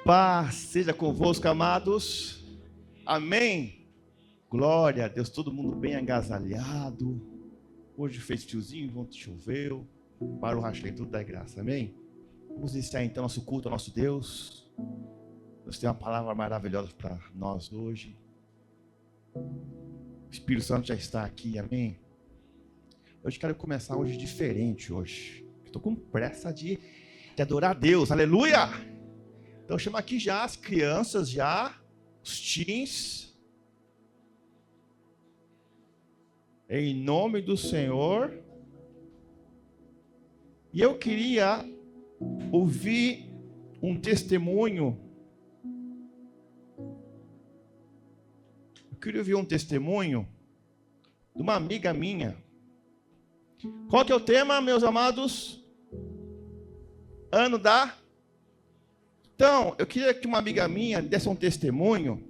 Paz seja convosco, amados. Amém. Glória a Deus, todo mundo bem agasalhado. Hoje fez tiozinho, ontem choveu. Para o rachei tudo da graça, amém? Vamos iniciar então nosso culto ao nosso Deus. Deus tem uma palavra maravilhosa para nós hoje. O Espírito Santo já está aqui, amém? Hoje quero começar hoje diferente hoje. Estou com pressa de adorar a Deus, aleluia! Então chama aqui já as crianças, já os teens. Em nome do Senhor. E eu queria ouvir um testemunho. Eu queria ouvir um testemunho de uma amiga minha. Qual que é o tema, meus amados? Ano da... Então, eu queria que uma amiga minha desse um testemunho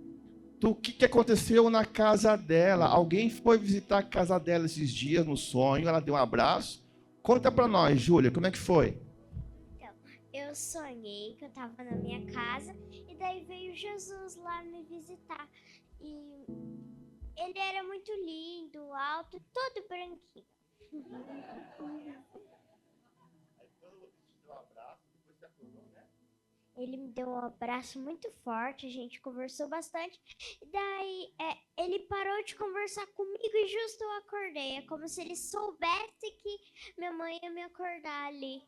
do que aconteceu na casa dela. Alguém foi visitar a casa dela esses dias no sonho, ela deu um abraço. Conta pra nós, Júlia, como é que foi? Então, eu sonhei que eu tava na minha casa e daí veio Jesus lá me visitar. E ele era muito lindo, alto, todo branquinho. Ele me deu um abraço muito forte, a gente conversou bastante. E daí ele parou de conversar comigo e justo eu acordei. É como se ele soubesse que minha mãe ia me acordar ali.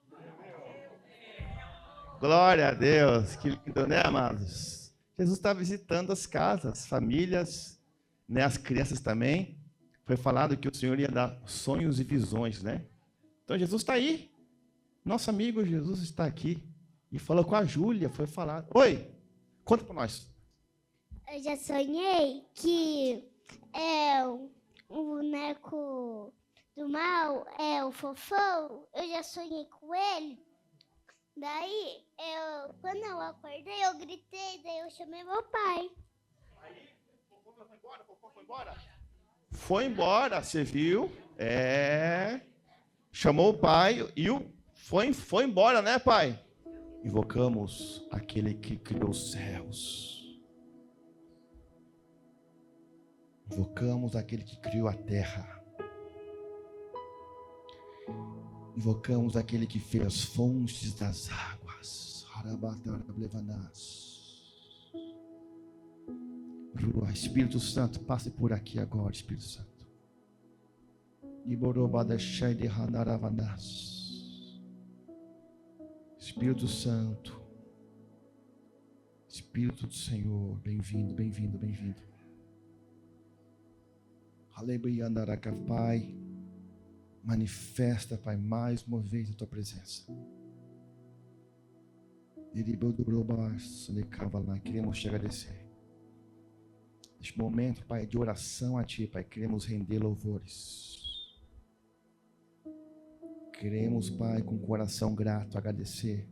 Glória a Deus, que lindo, né, amados? Jesus está visitando as casas, famílias, né, as crianças também. Foi falado que o Senhor ia dar sonhos e visões, né? Então Jesus está aí. Nosso amigo Jesus está aqui. E falou com a Júlia, foi falar. Oi, conta para nós. Eu já sonhei que o boneco do mal é o Fofão. Eu já sonhei com ele. Daí, quando eu acordei, eu gritei, daí eu chamei meu pai. Aí, o Fofão foi embora? Foi embora, você viu? Chamou o pai e foi embora, né, pai? Invocamos aquele que criou os céus. Invocamos aquele que criou a terra. Invocamos aquele que fez as fontes das águas. Espírito Santo, passe por aqui agora, Espírito Santo. Espírito Santo, Espírito do Senhor, bem-vindo, bem-vindo, bem-vindo. Aleluia, andaraka, Pai, manifesta, Pai, mais uma vez a Tua presença. Queremos te agradecer. Neste momento, Pai, de oração a Ti, Pai, queremos render louvores. Queremos, Pai, com coração grato, agradecer.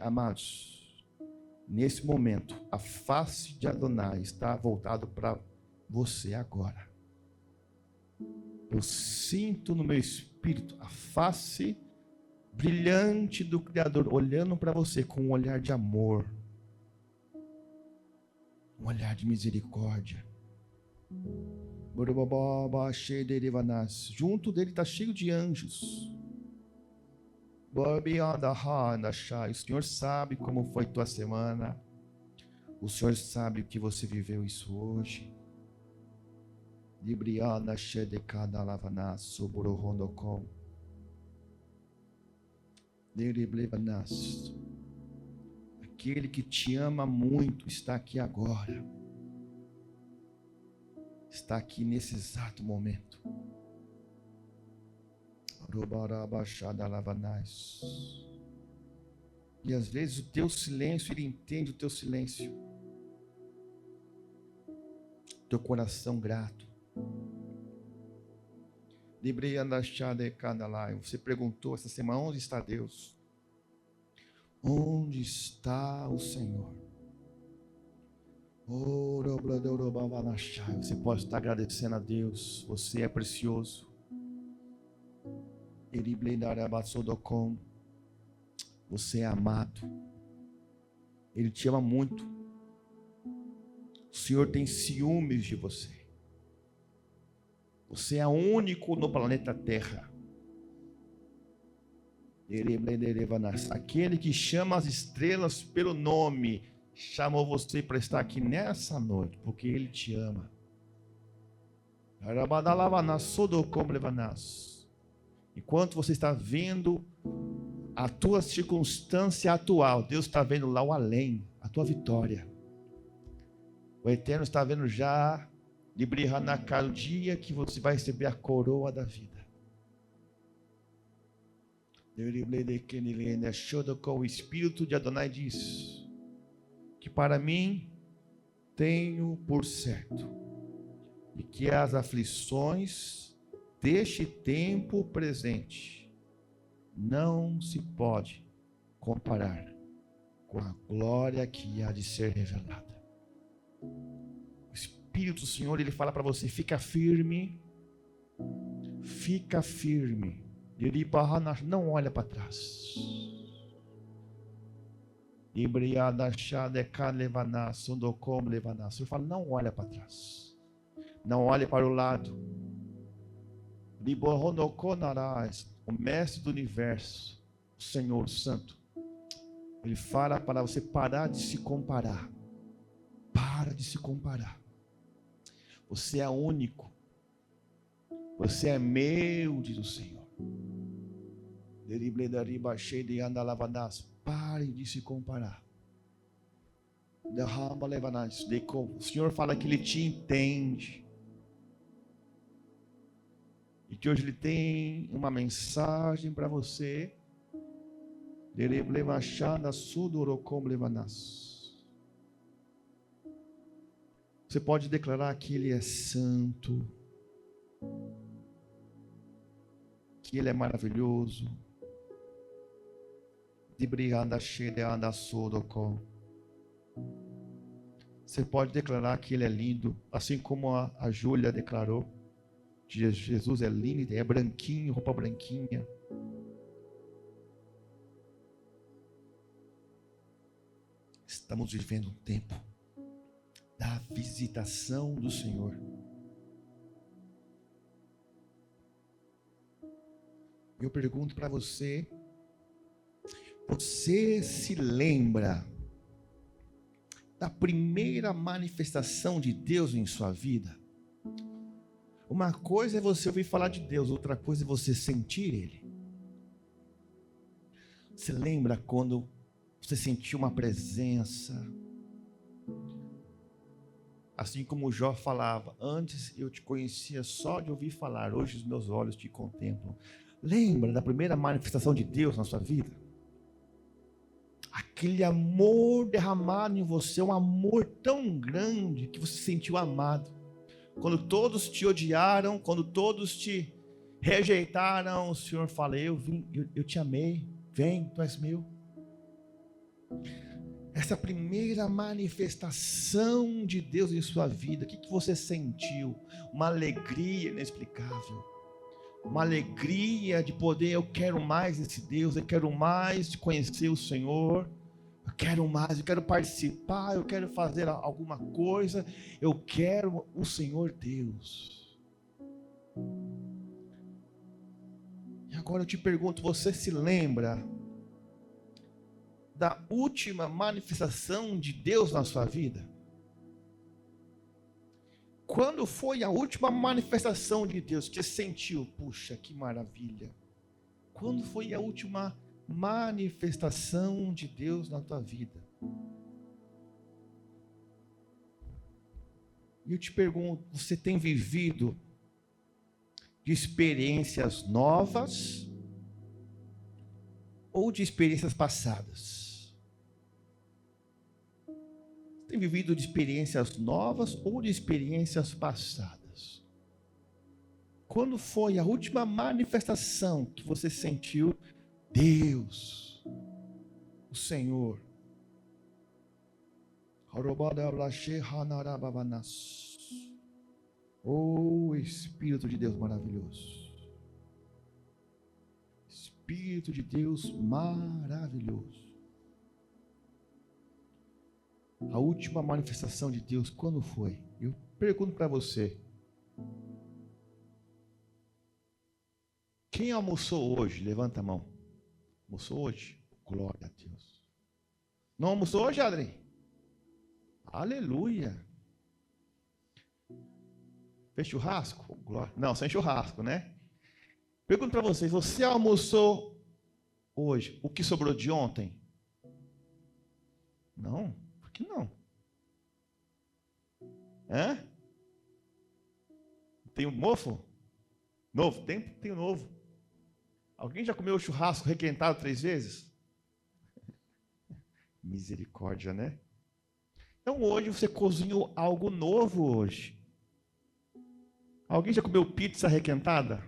Amados, nesse momento, a face de Adonai está voltado para você agora. Eu sinto no meu espírito a face brilhante do Criador olhando para você com um olhar de amor, um olhar de misericórdia. Junto dele está cheio de anjos. O Senhor sabe como foi tua semana. O Senhor sabe o que você viveu isso hoje. Aquele que te ama muito está aqui agora. Está aqui nesse exato momento. E às vezes o teu silêncio, Ele entende o teu silêncio. Teu coração grato. Você perguntou essa semana, onde está Deus? Onde está o Senhor? Você pode estar agradecendo a Deus. Você é precioso. Você é amado. Ele te ama muito. O Senhor tem ciúmes de você. Você é único no planeta Terra. Aquele que chama as estrelas pelo nome, chamou você para estar aqui nessa noite, porque Ele te ama. Enquanto você está vendo a tua circunstância atual, Deus está vendo lá o além, a tua vitória. O Eterno está vendo já de brilhar na cara o dia que você vai receber a coroa da vida. O Espírito de Adonai diz que para mim tenho por certo e que as aflições deste tempo presente não se pode comparar com a glória que há de ser revelada. O Espírito do Senhor, ele fala para você: fica firme, fica firme. Não olha para trás. O Senhor fala: não olha para trás. Não olhe para o lado. O mestre do universo, o Senhor Santo, ele fala para você parar de se comparar. Para de se comparar. Você é único. Você é meu, diz o Senhor. Pare de se comparar. O Senhor fala que Ele te entende. E que hoje Ele tem uma mensagem para você. Você pode declarar que Ele é santo, que Ele é maravilhoso. Você pode declarar que Ele é lindo, assim como a Júlia declarou. Jesus é lindo, é branquinho, roupa branquinha. Estamos vivendo um tempo da visitação do Senhor. Eu pergunto para você: você se lembra da primeira manifestação de Deus em sua vida? Uma coisa é você ouvir falar de Deus, outra coisa é você sentir Ele. Você lembra quando você sentiu uma presença? Assim como Jó falava: antes eu te conhecia só de ouvir falar, hoje os meus olhos te contemplam. Lembra da primeira manifestação de Deus na sua vida? Aquele amor derramado em você, um amor tão grande que você se sentiu amado. Quando todos te odiaram, quando todos te rejeitaram, o Senhor fala: eu te amei, vem, tu és meu. Essa primeira manifestação de Deus em sua vida, o que você sentiu? Uma alegria inexplicável. Uma alegria de poder: eu quero mais desse Deus, eu quero mais de conhecer o Senhor, eu quero mais, eu quero participar, eu quero fazer alguma coisa, eu quero o Senhor Deus. E agora eu te pergunto: você se lembra da última manifestação de Deus na sua vida? Quando foi a última manifestação de Deus que você sentiu? Puxa, que maravilha! Quando foi a última manifestação de Deus na tua vida? E eu te pergunto: você tem vivido de experiências novas ou de experiências passadas? Tem vivido de experiências novas ou de experiências passadas? Quando foi a última manifestação que você sentiu Deus, o Senhor? Oh, Espírito de Deus maravilhoso, Espírito de Deus maravilhoso. A última manifestação de Deus, quando foi? Eu pergunto para você. Quem almoçou hoje? Levanta a mão. Almoçou hoje? Glória a Deus. Não almoçou hoje, Adrien? Aleluia. Fez churrasco? Glória. Não, sem churrasco, né? Pergunto para vocês, você almoçou hoje o que sobrou de ontem? Não? Por que não? Hã? Tem um mofo? Novo? Tem um novo. Alguém já comeu churrasco requentado 3 vezes? Misericórdia, né? Então hoje você cozinhou algo novo hoje. Alguém já comeu pizza requentada?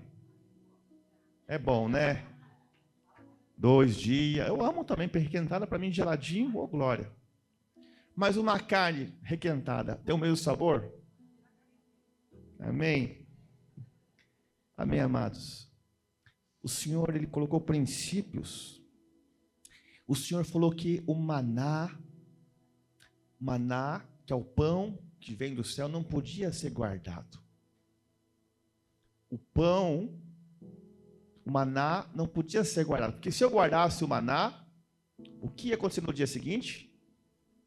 É bom, né? 2 dias. Eu amo também requentada, para mim geladinho, ô glória. Mas uma carne requentada tem o mesmo sabor? Amém? Amém, amados? O Senhor, Ele colocou princípios. O Senhor falou que o maná, que é o pão que vem do céu, não podia ser guardado. O pão, o maná, não podia ser guardado. Porque se eu guardasse o maná, o que ia acontecer no dia seguinte?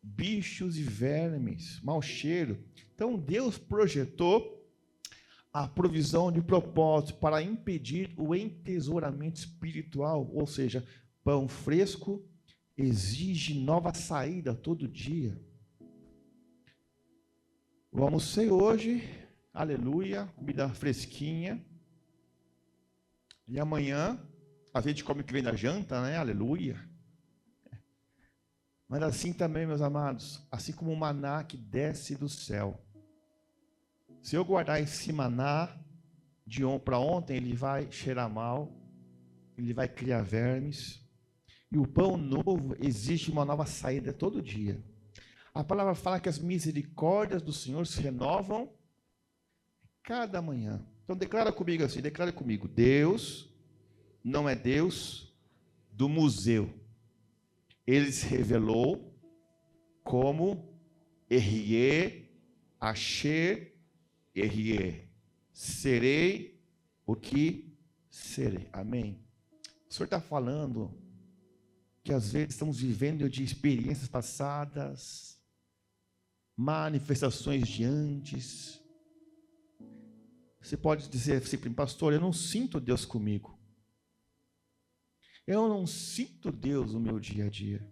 Bichos e vermes, mau cheiro. Então Deus projetou a provisão de propósito para impedir o entesouramento espiritual, ou seja, pão fresco exige nova saída todo dia. Eu almocei hoje, aleluia, comida fresquinha, e amanhã a gente come o que vem da janta, né? Aleluia. Mas assim também, meus amados, assim como o maná que desce do céu, se eu guardar esse maná de para ontem, ele vai cheirar mal, ele vai criar vermes, e o pão novo exige uma nova saída todo dia. A palavra fala que as misericórdias do Senhor se renovam cada manhã. Então declara comigo assim, declara comigo, Deus não é Deus do museu. Ele se revelou como Errie, Asher, Errie. Serei o que serei. Amém. O Senhor está falando que às vezes estamos vivendo de experiências passadas, manifestações de antes. Você pode dizer assim, pastor, eu não sinto Deus comigo. Eu não sinto Deus no meu dia a dia.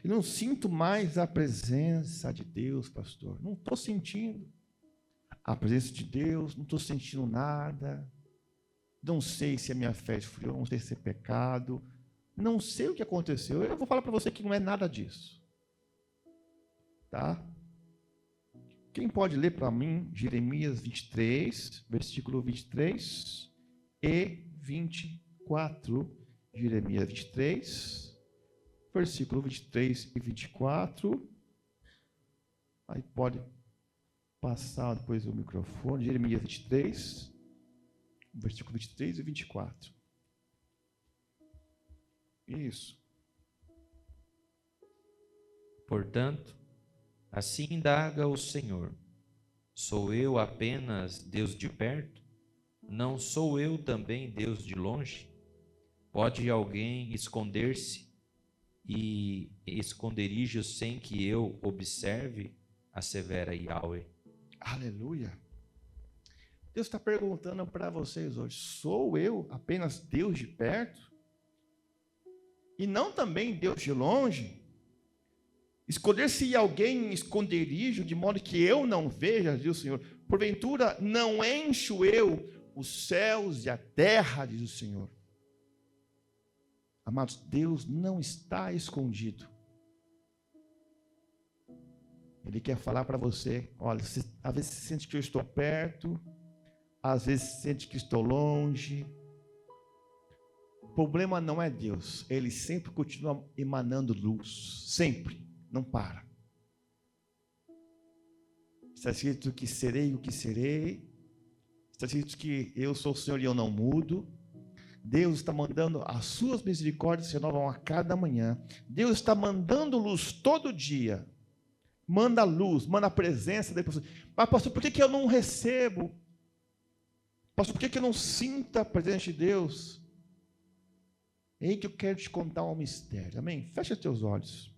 Eu não sinto mais a presença de Deus, pastor. Não estou sentindo a presença de Deus, não estou sentindo nada. Não sei se a minha fé esfriou, não sei se é pecado. Não sei o que aconteceu. Eu vou falar para você que não é nada disso. Tá? Quem pode ler para mim Jeremias 23, versículo 23 e 24. Jeremias 23, versículo 23 e 24. Aí pode passar depois o microfone. Jeremias 23, versículo 23 e 24. Isso. Portanto, assim indaga o Senhor: sou eu apenas Deus de perto? Não sou eu também Deus de longe? Pode alguém esconder-se e esconderijo sem que eu observe? Assevera Yahweh. Aleluia. Deus está perguntando para vocês hoje: sou eu apenas Deus de perto? E não também Deus de longe? Esconder-se alguém em esconderijo, de modo que eu não veja, diz o Senhor. Porventura, não encho eu os céus e a terra, diz o Senhor. Amados, Deus não está escondido. Ele quer falar para você, olha, às vezes você sente que eu estou perto, às vezes você sente que estou longe. O problema não é Deus, Ele sempre continua emanando luz, sempre, não para. Está escrito que serei o que serei, está escrito que eu sou o Senhor e eu não mudo. Deus está mandando, as suas misericórdias se renovam a cada manhã. Deus está mandando luz todo dia. Manda luz, manda a presença dele. Mas, pastor, por que eu não recebo? Pastor, por que eu não sinto a presença de Deus? É aí que eu quero te contar um mistério. Amém? Fecha teus olhos.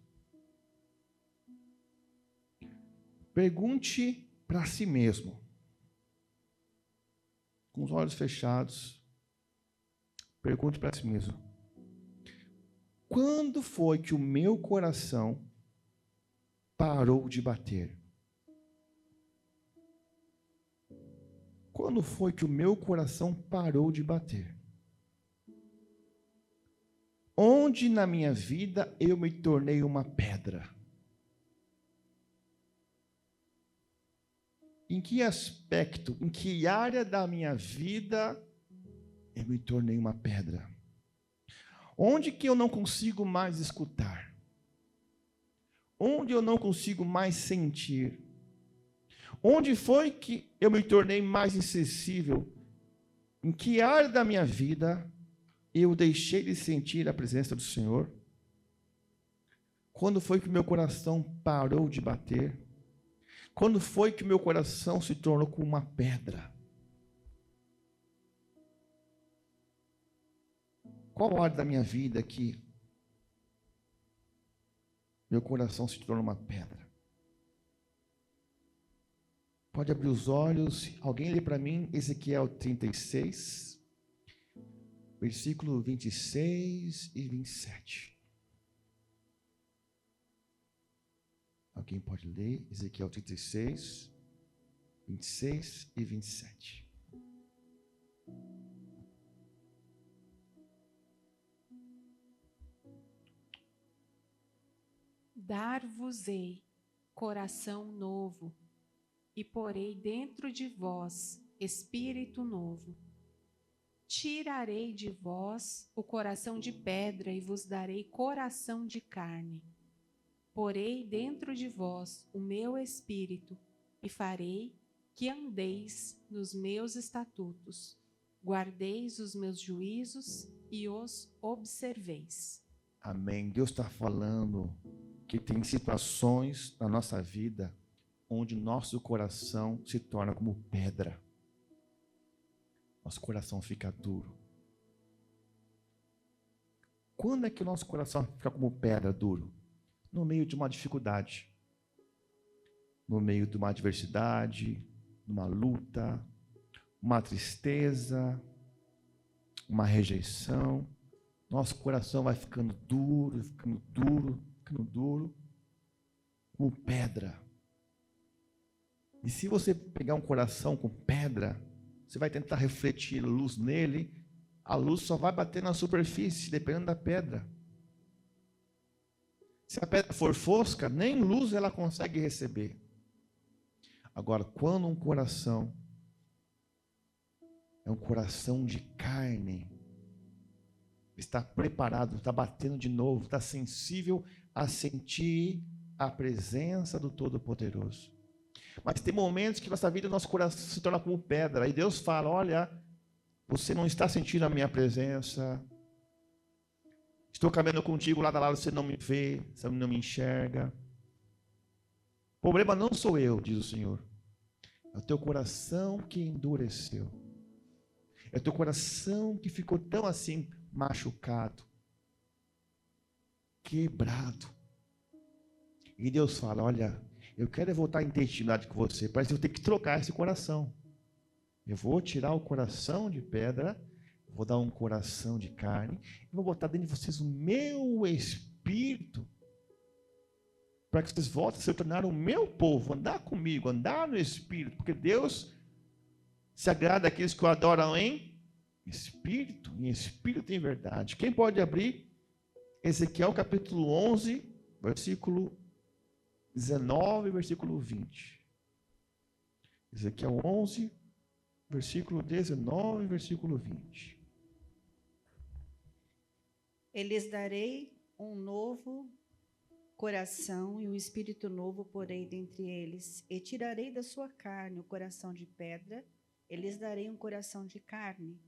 Pergunte para si mesmo, com os olhos fechados. Pergunte para si mesmo: quando foi que o meu coração parou de bater? Quando foi que o meu coração parou de bater? Onde na minha vida eu me tornei uma pedra? Em que aspecto, em que área da minha vida eu me tornei uma pedra? Onde que eu não consigo mais escutar? Onde eu não consigo mais sentir? Onde foi que eu me tornei mais insensível? Em que área da minha vida eu deixei de sentir a presença do Senhor? Quando foi que meu coração parou de bater? Quando foi que meu coração se tornou como uma pedra? Qual área da minha vida que meu coração se tornou uma pedra? Pode abrir os olhos. Alguém lê para mim Ezequiel 36, versículo 26 e 27. Alguém pode ler Ezequiel 36, 26 e 27. Dar-vos-ei coração novo, e porei dentro de vós espírito novo. Tirarei de vós o coração de pedra e vos darei coração de carne. Porei dentro de vós o meu espírito e farei que andeis nos meus estatutos, guardeis os meus juízos e os observeis. Amém. Deus está falando que tem situações na nossa vida onde nosso coração se torna como pedra. Nosso coração fica duro. Quando é que o nosso coração fica como pedra, duro? No meio de uma dificuldade, no meio de uma adversidade, uma luta, uma tristeza, uma rejeição. Nosso coração vai ficando duro, ficando duro, ficando duro, como pedra. E se você pegar um coração com pedra, você vai tentar refletir luz nele, a luz só vai bater na superfície, dependendo da pedra. Se a pedra for fosca, nem luz ela consegue receber. Agora, quando um coração é um coração de carne, está preparado, está batendo de novo, está sensível a sentir a presença do Todo-Poderoso. Mas tem momentos que nossa vida, nosso coração se torna como pedra. E Deus fala: olha, você não está sentindo a minha presença. Estou caminhando contigo lado a lado, você não me vê, você não me enxerga. O problema não sou eu, diz o Senhor. É o teu coração que endureceu. É o teu coração que ficou tão assim machucado, quebrado. E Deus fala: olha, eu quero voltar em intimidade com você, parece que eu tenho que trocar esse coração. Eu vou tirar o coração de pedra, vou dar um coração de carne, e vou botar dentro de vocês o meu espírito, para que vocês voltem a se tornar o meu povo, andar comigo, andar no espírito, porque Deus se agrada daqueles que o adoram em espírito em verdade. Quem pode abrir Ezequiel capítulo 11, versículo 19, versículo 20. Ezequiel 11, versículo 19, versículo 20. Eu lhes darei um novo coração e um espírito novo porei dentre eles, e tirarei da sua carne o coração de pedra, e lhes darei um coração de carne.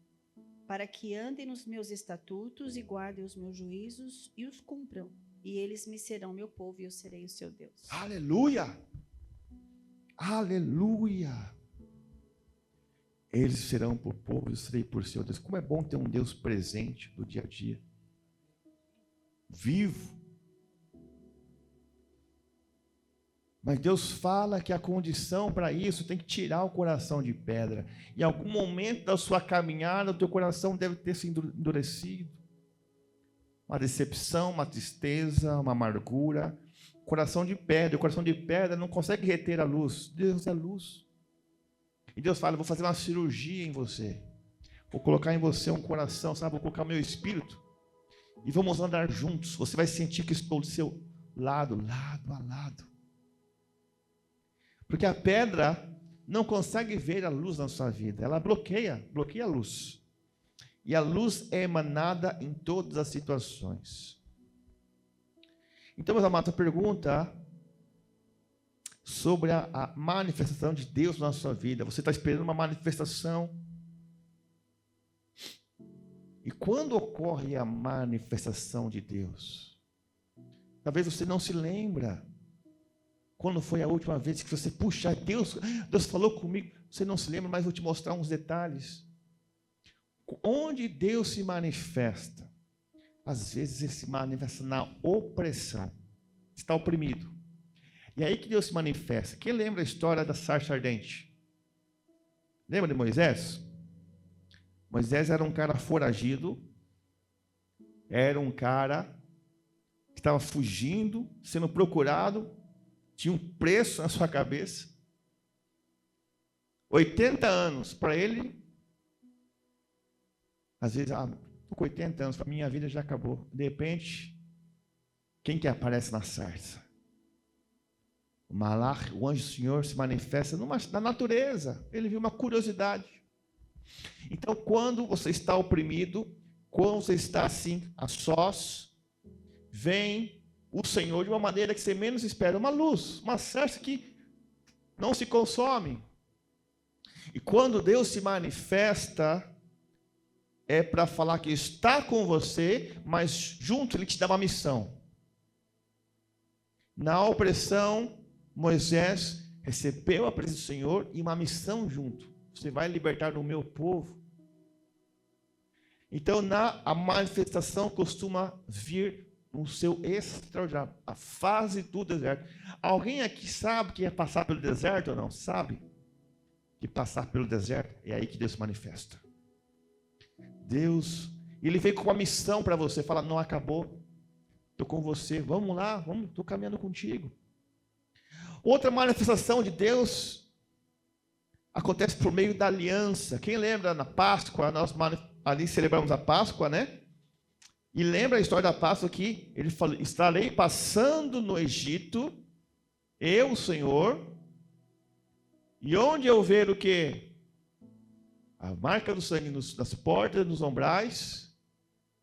para que andem nos meus estatutos e guardem os meus juízos e os cumpram. E eles me serão meu povo e eu serei o seu Deus. Aleluia! Aleluia! Eles serão por povo, eu serei por seu Deus. Como é bom ter um Deus presente no dia a dia. Vivo. Mas Deus fala que a condição para isso tem que tirar o coração de pedra. Em algum momento da sua caminhada, o teu coração deve ter se endurecido. Uma decepção, uma tristeza, uma amargura. Coração de pedra. O coração de pedra não consegue reter a luz. Deus é luz. E Deus fala, eu vou fazer uma cirurgia em você. Vou colocar em você um coração, sabe? Vou colocar o meu espírito. E vamos andar juntos. Você vai sentir que estou do seu lado, lado a lado. Porque a pedra não consegue ver a luz na sua vida. Ela bloqueia a luz. E a luz é emanada em todas as situações. Então, meus amados, a pergunta sobre a manifestação de Deus na sua vida. Você está esperando uma manifestação. E quando ocorre a manifestação de Deus? Talvez você não se lembra. Quando foi a última vez que você, puxa, Deus falou comigo. Você não se lembra, mas vou te mostrar uns detalhes. Onde Deus se manifesta? Às vezes ele se manifesta na opressão. Está oprimido. E aí que Deus se manifesta. Quem lembra a história da sarça ardente? Lembra de Moisés? Moisés era um cara foragido. Era um cara que estava fugindo, sendo procurado. Tinha um preço na sua cabeça. 80 anos para ele. Às vezes, estou com 80 anos, para minha vida já acabou. De repente, quem que aparece na sarça? O Malach, o anjo do Senhor, se manifesta na natureza. Ele viu uma curiosidade. Então, quando você está oprimido, quando você está assim, a sós, vem o Senhor de uma maneira que você menos espera. Uma luz, uma sarça que não se consome. E quando Deus se manifesta, é para falar que está com você, mas junto Ele te dá uma missão. Na opressão, Moisés recebeu a presença do Senhor e uma missão junto. Você vai libertar o meu povo. Então, a manifestação costuma vir no seu extraordinário, a fase do deserto. Alguém aqui sabe que é passar pelo deserto ou não? Sabe? Que passar pelo deserto é aí que Deus se manifesta. Deus, Ele veio com uma missão para você. Fala, não acabou. Estou com você. Vamos lá, estou caminhando contigo. Outra manifestação de Deus acontece por meio da aliança. Quem lembra na Páscoa, nós ali celebramos a Páscoa, né? E lembra a história da Páscoa que ele falou, estarei passando no Egito, eu, o Senhor, e onde eu ver o quê? A marca do sangue nas portas, nos umbrais,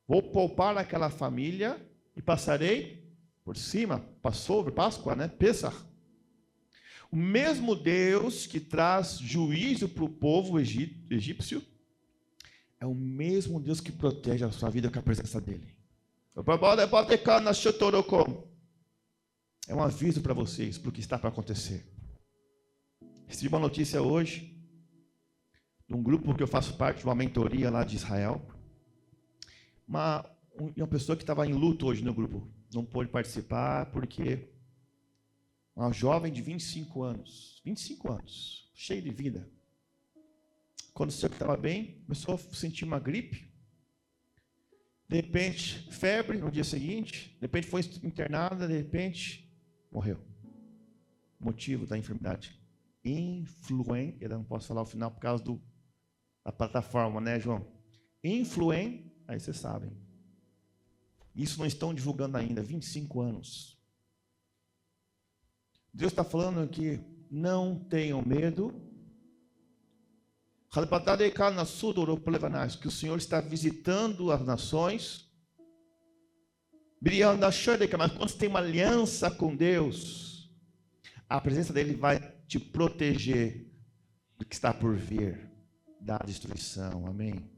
vou poupar aquela família e passarei por cima, Páscoa, né? Pesach. O mesmo Deus que traz juízo para o povo egípcio, é o mesmo Deus que protege a sua vida com a presença dele. É um aviso para vocês, para o que está para acontecer. Recebi uma notícia hoje, de um grupo que eu faço parte, de uma mentoria lá de Israel. Uma pessoa que estava em luto hoje no grupo, não pôde participar porque uma jovem de 25 anos, cheia de vida. Quando o senhor estava bem, começou a sentir uma gripe. De repente, febre no dia seguinte. De repente foi internada, de repente morreu. Motivo da enfermidade. Influenza, eu não posso falar o final por causa da plataforma, né, João? Influenza, aí vocês sabem. Isso não estão divulgando ainda, 25 anos. Deus está falando que não tenham medo. Que o Senhor está visitando as nações. Mas quando você tem uma aliança com Deus, a presença dele vai te proteger do que está por vir, da destruição. Amém?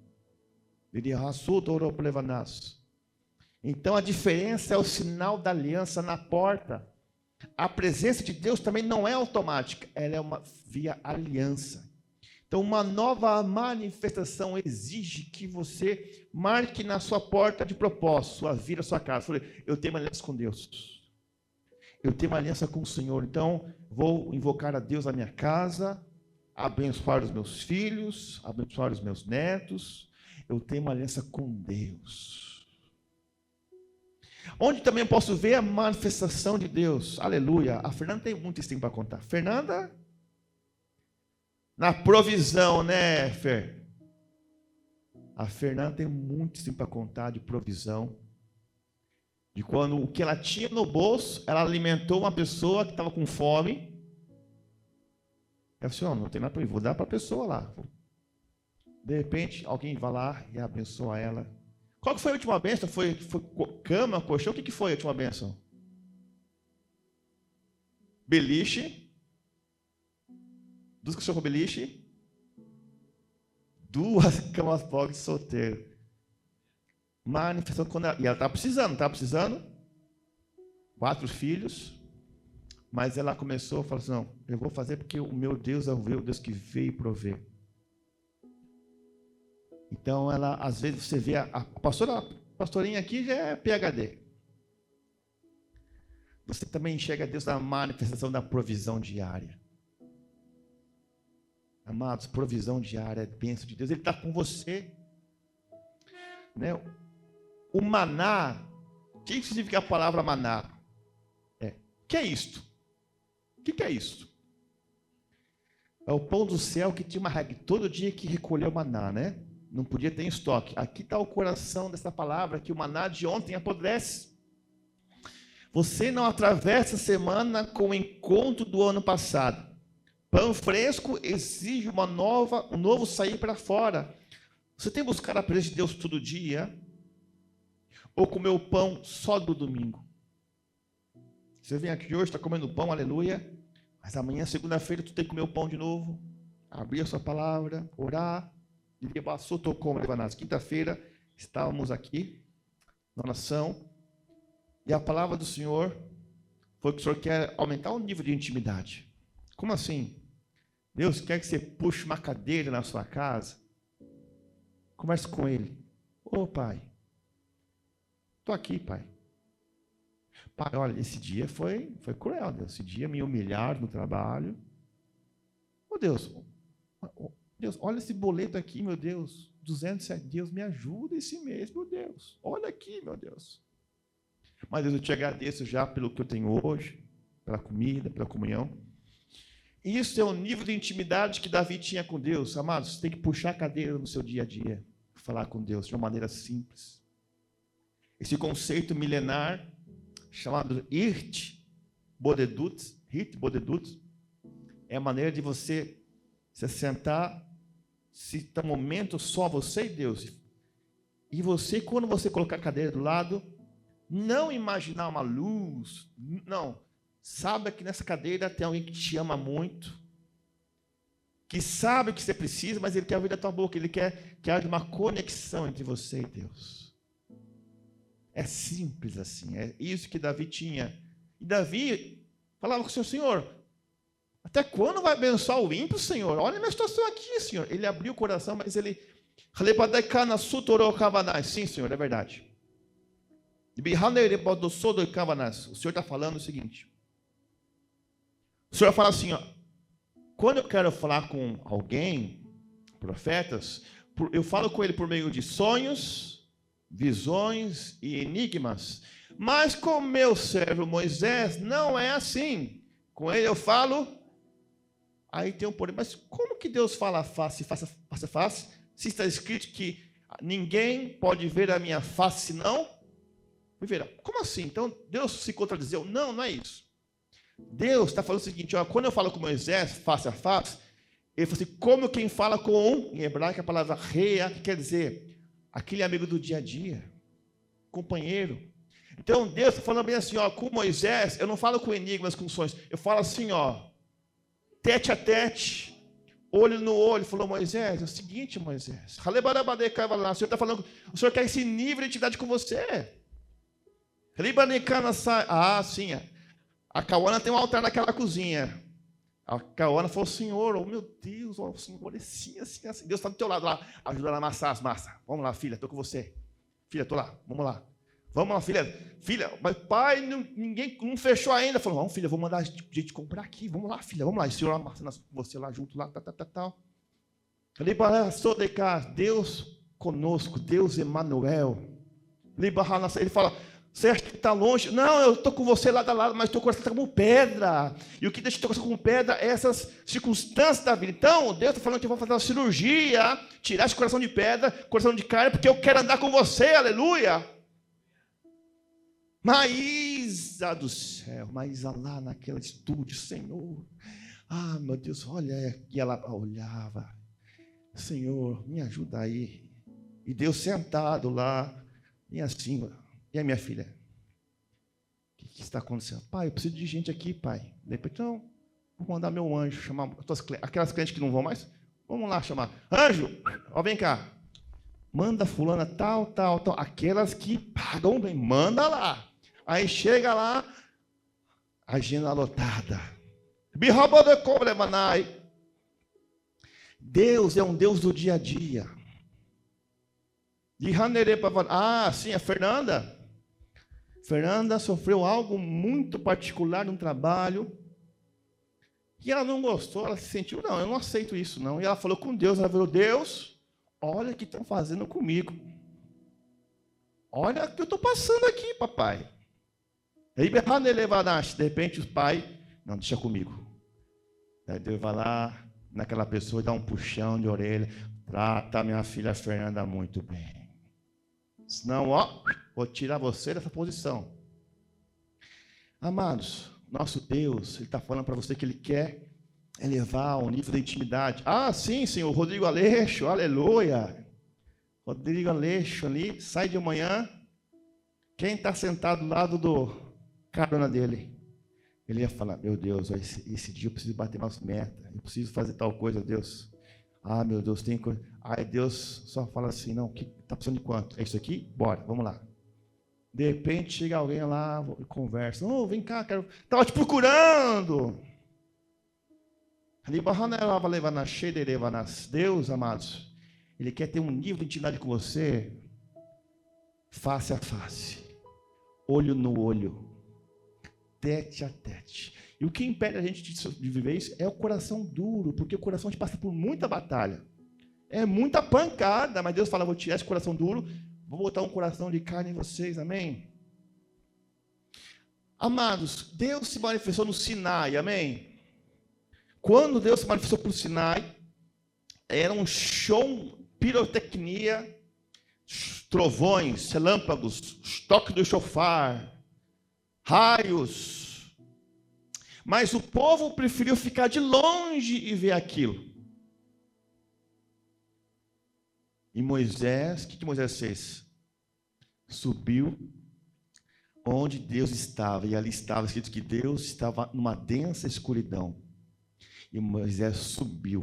Então a diferença é o sinal da aliança na porta. A presença de Deus também não é automática, ela é uma via aliança. Então uma nova manifestação exige que você marque na sua porta de propósito, sua vida, sua casa. Eu tenho uma aliança com Deus. Eu tenho uma aliança com o Senhor, então vou invocar a Deus na minha casa, abençoar os meus filhos, abençoar os meus netos. Eu tenho uma aliança com Deus. Onde também eu posso ver a manifestação de Deus. Aleluia. A Fernanda tem muito isso para contar. Fernanda, na provisão, né, Fer? A Fernanda tem muito isso para contar de provisão. De quando o que ela tinha no bolso, ela alimentou uma pessoa que estava com fome. Ela disse, não tem nada para mim, vou dar para a pessoa lá. De repente, alguém vai lá e abençoa ela. Qual que foi a última bênção? Foi cama, colchão? O que foi a última bênção? Beliche. Duas cachorros com beliche. 2 camas pobres solteiras. Manifestação quando ela, e ela está precisando. 4 filhos. Mas ela começou a falar assim, não, eu vou fazer porque o meu Deus é o Deus que veio prover. Então, ela, às vezes, você vê a pastorinha aqui já é PhD. Você também enxerga Deus na manifestação da provisão diária. Amados, provisão diária é bênção de Deus. Ele está com você. Né? O maná, o que significa a palavra maná? O que é isto? O que é isto? É o pão do céu que tinha uma regra. Todo dia que recolheu o maná, né? Não podia ter em estoque. Aqui está o coração dessa palavra, que o maná de ontem apodrece. Você não atravessa a semana com o encontro do ano passado. Pão fresco exige um novo sair para fora. Você tem buscado a presença de Deus todo dia? Ou comer o pão só do domingo? Você vem aqui hoje, está comendo pão, aleluia. Mas amanhã, segunda-feira, tu tem que comer o pão de novo. Abrir a sua palavra, orar. Quinta-feira estávamos aqui na oração e a palavra do Senhor foi que o Senhor quer aumentar o nível de intimidade. Como assim? Deus quer que você puxe uma cadeira na sua casa, converse com Ele. Ô Pai, estou aqui, Pai. Pai, olha, esse dia foi cruel, Deus. Esse dia me humilharam no trabalho. Ô Deus, olha esse boleto aqui, meu Deus, 207, Deus, me ajuda esse mês, meu Deus, olha aqui, meu Deus. Mas Deus, eu te agradeço já pelo que eu tenho hoje, pela comida, pela comunhão. Isso é o nível de intimidade que Davi tinha com Deus. Amados, você tem que puxar a cadeira no seu dia a dia, falar com Deus de uma maneira simples. Esse conceito milenar, chamado Hirt Bodedut, é a maneira de você se sentar, se está um momento só você e Deus. E você, quando você colocar a cadeira do lado, não imaginar uma luz, não. Saiba que nessa cadeira tem alguém que te ama muito, que sabe o que você precisa, mas ele quer ouvir da tua boca, ele quer que haja uma conexão entre você e Deus. É simples assim, é isso que Davi tinha. E Davi falava com o Senhor, até quando vai abençoar o ímpio, Senhor? Olha a minha situação aqui, Senhor. Ele abriu o coração, mas ele... Sim, Senhor, é verdade. O Senhor está falando o seguinte. O Senhor fala assim, ó, quando eu quero falar com alguém, profetas, eu falo com ele por meio de sonhos, visões e enigmas. Mas com meu servo Moisés, não é assim. Com ele eu falo... Aí tem um porém, mas como que Deus fala face a face? Se está escrito que ninguém pode ver a minha face, senão me verá. Como assim? Então Deus se contradizeu? Não, não é isso. Deus está falando o seguinte, ó, quando eu falo com Moisés, face a face, ele falou assim, como quem fala com em hebraico a palavra reia, que quer dizer, aquele amigo do dia a dia, companheiro. Então Deus está falando bem assim, ó, com Moisés, eu não falo com enigmas, com sonhos, eu falo assim, ó, tete a tete, olho no olho, falou: Moisés, é o seguinte, Moisés, o senhor está falando, o senhor quer esse nível de intimidade com você. Ah, sim, a Cauana tem um altar naquela cozinha. A Cauana falou: Senhor, oh meu Deus, oh, o Senhor é assim, assim, assim. Deus está do teu lado lá, ajudando a amassar as massas. Vamos lá, filha, estou com você. Filha, estou lá, vamos lá. Vamos lá, filha. Filha, mas pai, ninguém não fechou ainda. Falou: não, filha, vou mandar a gente comprar aqui. Vamos lá, filha, vamos lá. E o Senhor amassando você lá junto, lá, tal. Falei para Deus conosco, Deus Emanuel. Ele fala: você acha que está longe? Não, eu estou com você lado a lado, mas teu coração está como pedra. E o que deixa teu coração como pedra é essas circunstâncias da vida. Então, Deus está falando que eu vou fazer uma cirurgia, tirar esse coração de pedra, coração de carne, porque eu quero andar com você, aleluia. Maísa do céu, Maísa lá naquele estúdio, Senhor. Ah, meu Deus, olha, e ela olhava. Senhor, me ajuda aí. E Deus sentado lá, e assim, e a minha filha? O que está acontecendo? Pai, eu preciso de gente aqui, pai. Então, vou mandar meu anjo, chamar aquelas clientes que não vão mais. Vamos lá chamar. Anjo, ó, vem cá. Manda fulana tal. Aquelas que pagam bem, manda lá. Aí chega lá, agenda lotada. Deus é um Deus do dia a dia. Ah, sim, a Fernanda. Fernanda sofreu algo muito particular no trabalho. E ela não gostou, ela se sentiu: não, eu não aceito isso, não. E ela falou com Deus, ela falou: Deus, olha o que estão fazendo comigo. Olha o que eu estou passando aqui, papai. De repente o pai: não, deixa comigo. Aí Deus vai lá naquela pessoa e dá um puxão de orelha. Trata minha filha Fernanda muito bem. Senão, ó, vou tirar você dessa posição. Amados, nosso Deus, Ele está falando para você que Ele quer elevar o nível da intimidade. Ah, sim, Senhor, Rodrigo Aleixo, aleluia. Rodrigo Aleixo ali, sai de manhã. Quem está sentado do lado do carona dele? Ele ia falar: meu Deus, esse dia eu preciso bater mais meta, eu preciso fazer tal coisa, Deus. Ah, meu Deus, tem coisa. Aí Deus só fala assim: não, está precisando de quanto? É isso aqui? Bora, vamos lá. De repente chega alguém lá e conversa: oh, vem cá, estava te procurando. Deus, amados, Ele quer ter um nível de intimidade com você, face a face, olho no olho, tete a tete. E o que impede a gente de viver isso é o coração duro, porque o coração a gente passa por muita batalha. É muita pancada, mas Deus fala: vou tirar esse coração duro, vou botar um coração de carne em vocês, amém? Amados, Deus se manifestou no Sinai, amém? Quando Deus se manifestou para o Sinai, era um show, pirotecnia, trovões, relâmpagos, toque do chofar, raios. Mas o povo preferiu ficar de longe e ver aquilo. E Moisés, o que Moisés fez? Subiu onde Deus estava. E ali estava escrito que Deus estava numa densa escuridão. E Moisés subiu.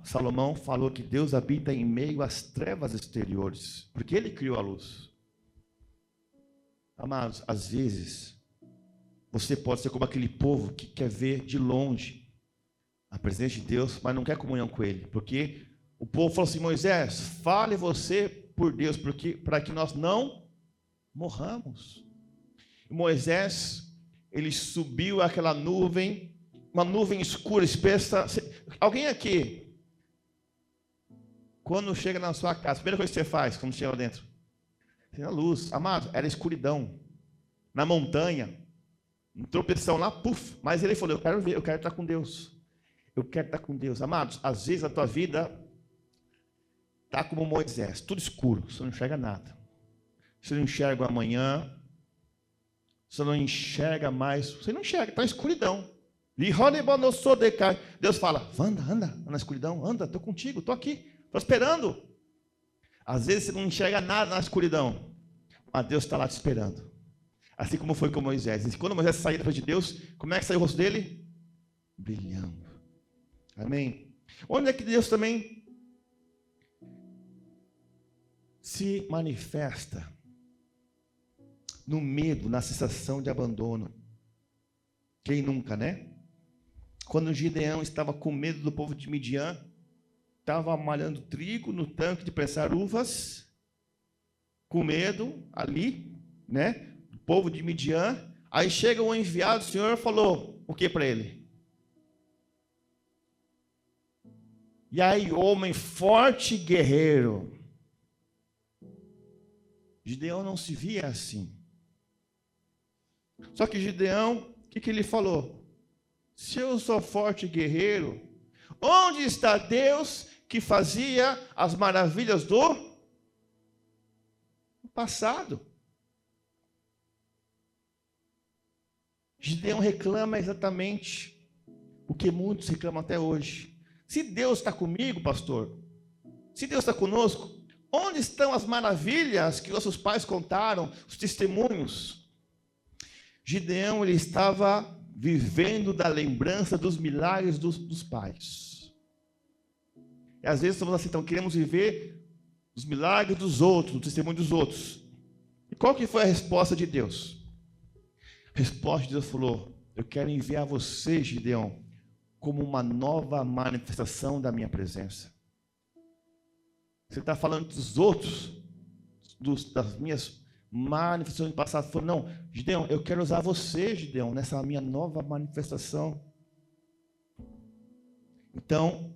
Salomão falou que Deus habita em meio às trevas exteriores, porque Ele criou a luz. Amados, às vezes, você pode ser como aquele povo que quer ver de longe a presença de Deus, mas não quer comunhão com Ele, porque o povo falou assim: Moisés, fale você por Deus, para que nós não morramos. E Moisés, ele subiu aquela nuvem, uma nuvem escura, espessa. Alguém aqui, quando chega na sua casa, a primeira coisa que você faz quando chega lá dentro? Tem a luz. Amado, era escuridão. Na montanha. Tropeção lá, puf. Mas ele falou: eu quero ver, eu quero estar com Deus. Eu quero estar com Deus. Amados, às vezes a tua vida está como Moisés, tudo escuro, você não enxerga nada. Você não enxerga o amanhã. Você não enxerga mais. Você não enxerga, está em escuridão. Deus fala: anda na escuridão, anda, estou contigo, estou aqui, estou esperando. Às vezes você não enxerga nada na escuridão, mas Deus está lá te esperando. Assim como foi com Moisés. E quando Moisés saiu da frente de Deus, como é que saiu o rosto dele? brilhando. Amém? Onde é que Deus também se manifesta? No medo, na sensação de abandono. Quem nunca, né? Quando Gideão estava com medo do povo de Midian, estava malhando trigo no tanque de prensar uvas, com medo ali, né? Do povo de Midian. Aí chega o enviado do Senhor e falou o que para ele? E aí, homem forte e guerreiro. Gideão não se via assim. Só que Gideão, o que ele falou? Se eu sou forte e guerreiro, onde está Deus que fazia as maravilhas do passado? Gideão reclama exatamente o que muitos reclamam até hoje. Se Deus está comigo, pastor, se Deus está conosco, onde estão as maravilhas que nossos pais contaram, os testemunhos? Gideão, ele estava vivendo da lembrança dos milagres dos pais. E às vezes estamos assim, então queremos viver os milagres dos outros, o testemunho dos outros. E qual que foi a resposta de Deus? A resposta de Deus falou: eu quero enviar você, Gideão, como uma nova manifestação da minha presença. Você está falando dos outros, das minhas manifestações do passado. Falou: não, Gideão, eu quero usar você, Gideão, nessa minha nova manifestação. Então,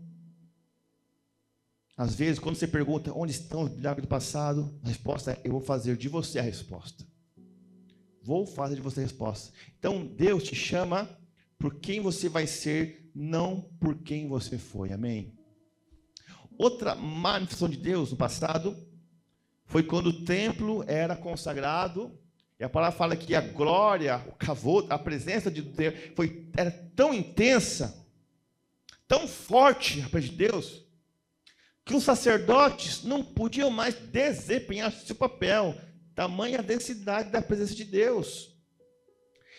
às vezes, quando você pergunta onde estão os milagres do passado, a resposta é: eu vou fazer de você a resposta. Vou fazer de você a resposta. Então, Deus te chama por quem você vai ser, não por quem você foi. Amém? Outra manifestação de Deus no passado foi quando o templo era consagrado, e a palavra fala que a glória, o kavod, a presença de Deus era tão intensa, tão forte a presença de Deus, que os sacerdotes não podiam mais desempenhar seu papel, tamanha densidade da presença de Deus.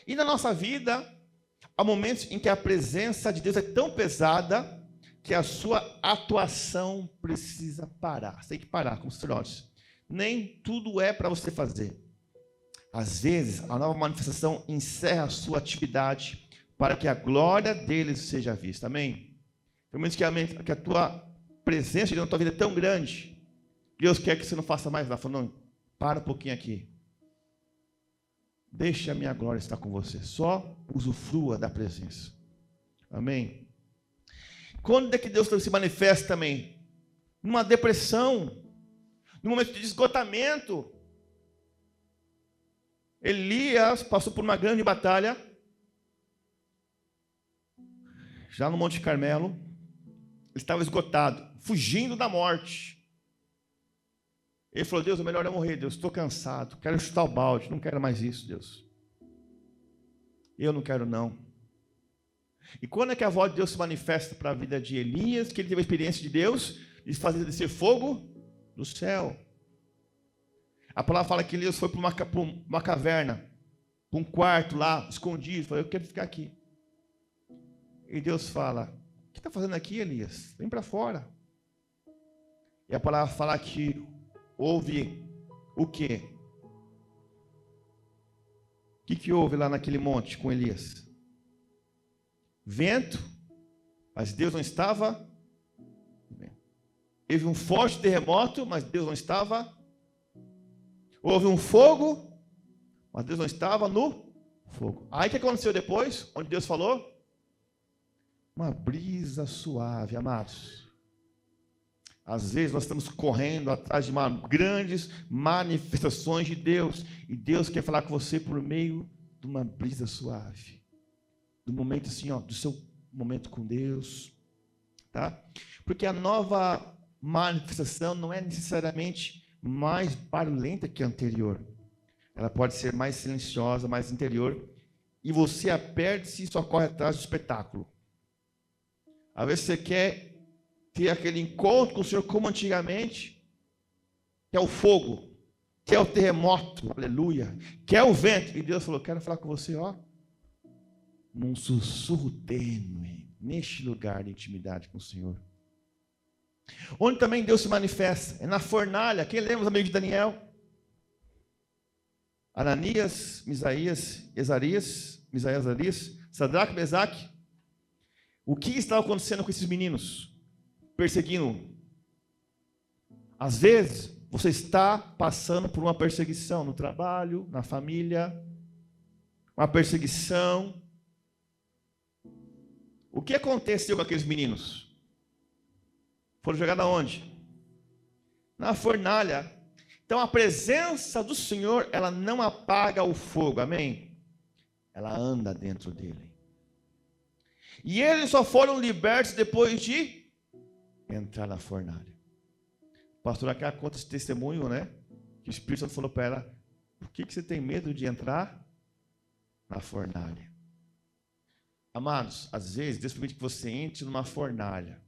E na nossa vida, há momentos em que a presença de Deus é tão pesada que a sua atuação precisa parar. Você tem que parar como sacerdote. Nem tudo é para você fazer. Às vezes, a nova manifestação encerra a sua atividade para que a glória dele seja vista. Amém? Tem momentos que a tua presença de Deus na tua vida é tão grande, Deus quer que você não faça mais nada. Falando: não, para um pouquinho aqui. Deixa a minha glória estar com você. Só usufrua da presença. Amém? Quando é que Deus se manifesta também? Numa depressão, num momento de esgotamento. Elias passou por uma grande batalha, já no Monte Carmelo. Ele estava esgotado, fugindo da morte. Ele falou: Deus, é melhor eu morrer, Deus, estou cansado, quero chutar o balde, não quero mais isso, Deus. Eu não quero não. E quando é que a voz de Deus se manifesta para a vida de Elias, que ele teve a experiência de Deus, de fazer descer fogo do céu? A palavra fala que Elias foi para uma caverna, para um quarto lá, escondido, falou: eu quero ficar aqui. E Deus fala: o que está fazendo aqui, Elias? Vem para fora. E a palavra fala que houve o quê? O que houve lá naquele monte com Elias? Vento, mas Deus não estava. Houve um forte terremoto, mas Deus não estava. Houve um fogo, mas Deus não estava no fogo. Aí o que aconteceu depois? Onde Deus falou? Uma brisa suave, amados. Às vezes nós estamos correndo atrás de grandes manifestações de Deus, e Deus quer falar com você por meio de uma brisa suave, do momento assim, ó, do seu momento com Deus, tá? Porque a nova manifestação não é necessariamente mais barulhenta que a anterior. Ela pode ser mais silenciosa, mais interior, e você a perde se só corre atrás do espetáculo. Às vezes você quer ter aquele encontro com o Senhor como antigamente, que é o fogo, que é o terremoto, aleluia, que é o vento. E Deus falou: quero falar com você, ó, num sussurro tênue, neste lugar de intimidade com o Senhor. Onde também Deus se manifesta, é na fornalha. Quem lembra os amigos de Daniel? Ananias, Misaías, Azarias, Sadraque, Mesaque. O que estava acontecendo com esses meninos? Perseguindo. Às vezes, você está passando por uma perseguição no trabalho, na família, uma perseguição. O que aconteceu com aqueles meninos? Foram jogados aonde? Na fornalha. Então a presença do Senhor, ela não apaga o fogo, amém? Ela anda dentro dele. E eles só foram libertos depois de entrar na fornalha. O pastor aqui conta esse testemunho, né? Que o Espírito Santo falou para ela: por que você tem medo de entrar na fornalha? Amados, às vezes Deus permite que você entre numa fornalha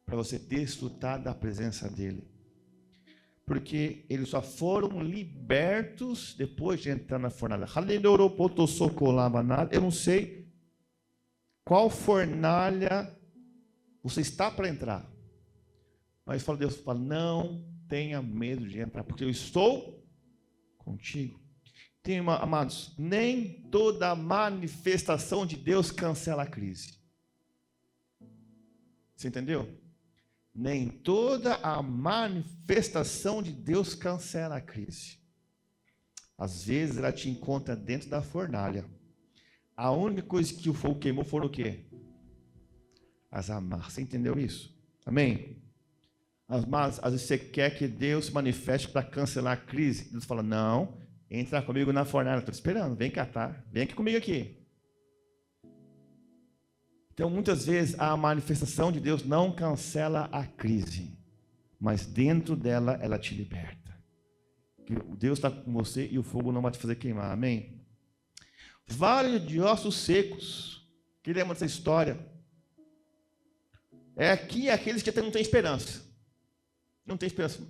para você desfrutar da presença dele. Porque eles só foram libertos depois de entrar na fornalha. Eu não sei qual fornalha você está para entrar. Mas Deus fala, não tenha medo de entrar, porque eu estou contigo. Amados, nem toda manifestação de Deus cancela a crise. Você entendeu? Nem toda a manifestação de Deus cancela a crise. Às vezes ela te encontra dentro da fornalha. A única coisa que o fogo queimou foram o quê? As amarras. Você entendeu isso? Amém? Mas às vezes você quer que Deus se manifeste para cancelar a crise. Deus fala, não, entra comigo na fornalha. Estou esperando, vem cá, tá? Vem aqui comigo aqui. Então, muitas vezes, a manifestação de Deus não cancela a crise, mas dentro dela, ela te liberta. Deus está com você e o fogo não vai te fazer queimar, amém? Vale de ossos secos. Quem lembra dessa história? É aqui aqueles que não têm esperança. Não tem esperança.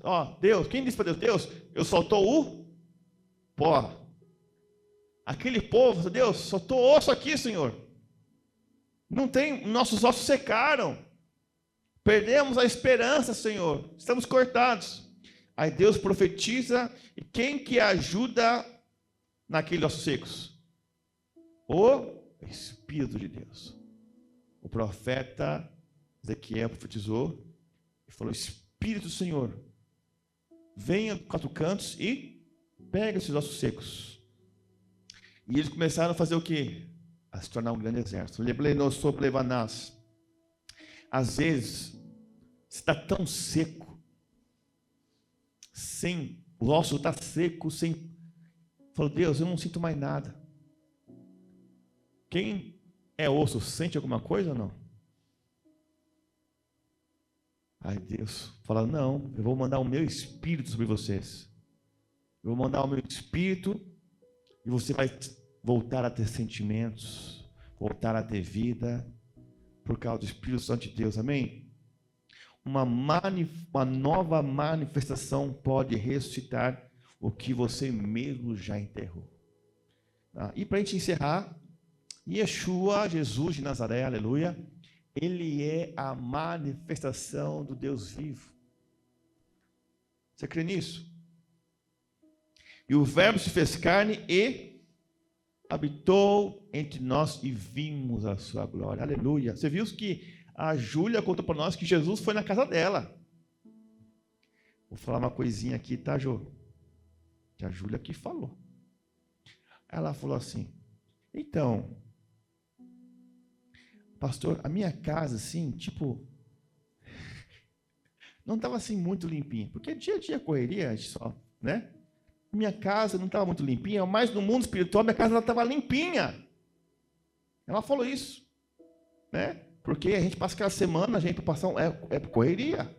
Deus, quem disse para Deus? Deus, eu soltou o pó. Aquele povo, Deus, soltou osso aqui, Senhor. Não tem, nossos ossos secaram. Perdemos a esperança, Senhor. Estamos cortados. Aí Deus profetiza. E quem que ajuda naqueles ossos secos? O Espírito de Deus. O profeta Ezequiel profetizou e falou: Espírito do Senhor, venha dos quatro cantos e pega esses ossos secos. E eles começaram a fazer o quê? A se tornar um grande exército. Às vezes, você está tão seco, o osso está seco, falou, Deus, eu não sinto mais nada. Quem é osso, sente alguma coisa ou não? Aí Deus fala, não, eu vou mandar o meu Espírito sobre vocês. Eu vou mandar o meu Espírito e você vai voltar a ter sentimentos, voltar a ter vida, por causa do Espírito Santo de Deus, amém? Uma nova manifestação pode ressuscitar o que você mesmo já enterrou. E para a gente encerrar, Yeshua, Jesus de Nazaré, aleluia, ele é a manifestação do Deus vivo. Você crê nisso? E o Verbo se fez carne e habitou entre nós e vimos a sua glória. Aleluia. Você viu que a Júlia contou para nós que Jesus foi na casa dela. Vou falar uma coisinha aqui, tá, Jô? Que a Júlia aqui falou. Ela falou assim, então, pastor, a minha casa, assim, tipo, não estava assim muito limpinha, porque dia a dia correria, a gente só, né? Minha casa não estava muito limpinha, mas no mundo espiritual minha casa estava limpinha. Ela falou isso, né? Porque a gente passa aquela semana, a gente passa correria.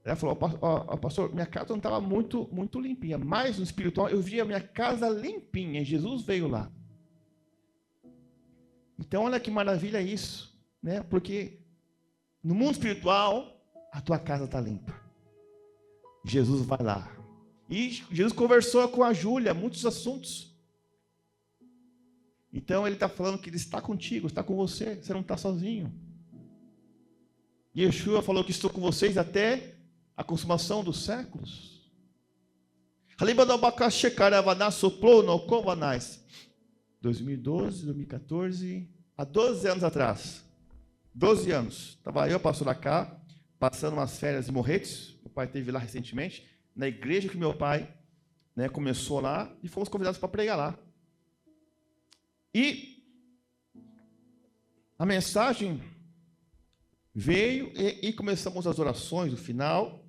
Ela falou, pastor, minha casa não estava muito limpinha, mas no espiritual eu via minha casa limpinha. Jesus veio lá. Então olha que maravilha isso, né? Porque no mundo espiritual a tua casa está limpa. Jesus vai lá. E Jesus conversou com a Júlia, muitos assuntos. Então ele está falando que ele está contigo, está com você, você não está sozinho. Yeshua falou que estou com vocês até a consumação dos séculos. 2012, 2014, há 12 anos atrás. 12 anos. Estava eu, pastor Acá, passando umas férias em Morretes. O pai esteve lá recentemente, na igreja que meu pai, né, começou lá, e fomos convidados para pregar lá. E a mensagem veio e começamos as orações no final,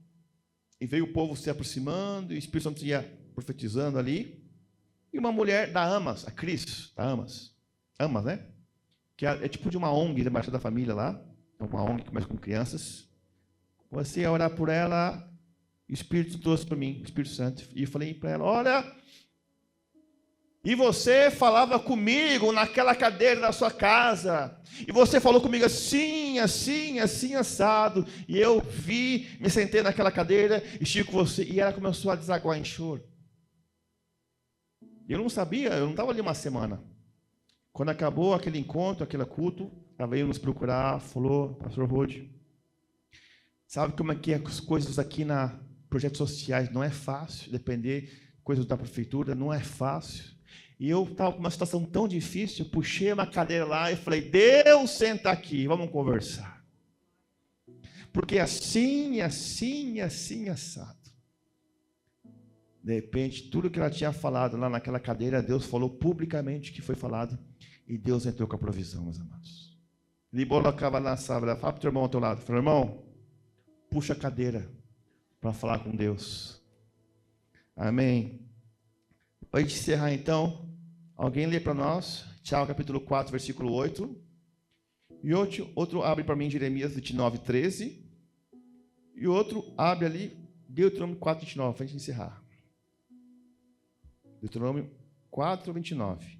e veio o povo se aproximando, e o Espírito Santo ia profetizando ali, e uma mulher da Amas, a Cris, da Amas, né? Que é tipo de uma ONG da Embaixada da Família lá, é uma ONG que começa com crianças. Comecei a orar por ela, o Espírito trouxe para mim, o Espírito Santo, e eu falei para ela, olha, e você falava comigo naquela cadeira da sua casa, e você falou comigo assim, assim, assim, assado, e eu vi, me sentei naquela cadeira, e estive com você, e ela começou a desaguar em choro. Eu não sabia, eu não estava ali uma semana. Quando acabou aquele encontro, aquele culto, ela veio nos procurar, falou, pastor Rod, sabe como é que as coisas aqui na projetos sociais não é fácil, depender coisas da prefeitura, não é fácil. E eu estava com uma situação tão difícil, eu puxei uma cadeira lá e falei, Deus, senta aqui, vamos conversar. Porque assim, assim, assim, assado. De repente, tudo que ela tinha falado lá naquela cadeira, Deus falou publicamente que foi falado, e Deus entrou com a provisão, meus amados. Libolacava na sábado, fala para o teu irmão ao teu lado, fala, irmão, puxa a cadeira para falar com Deus. Amém. Para encerrar então, alguém lê para nós, Tiago capítulo 4, versículo 8. E outro abre para mim Jeremias 29, 13. E outro abre ali Deuteronômio 4, 29, para a gente encerrar. Deuteronômio 4, 29.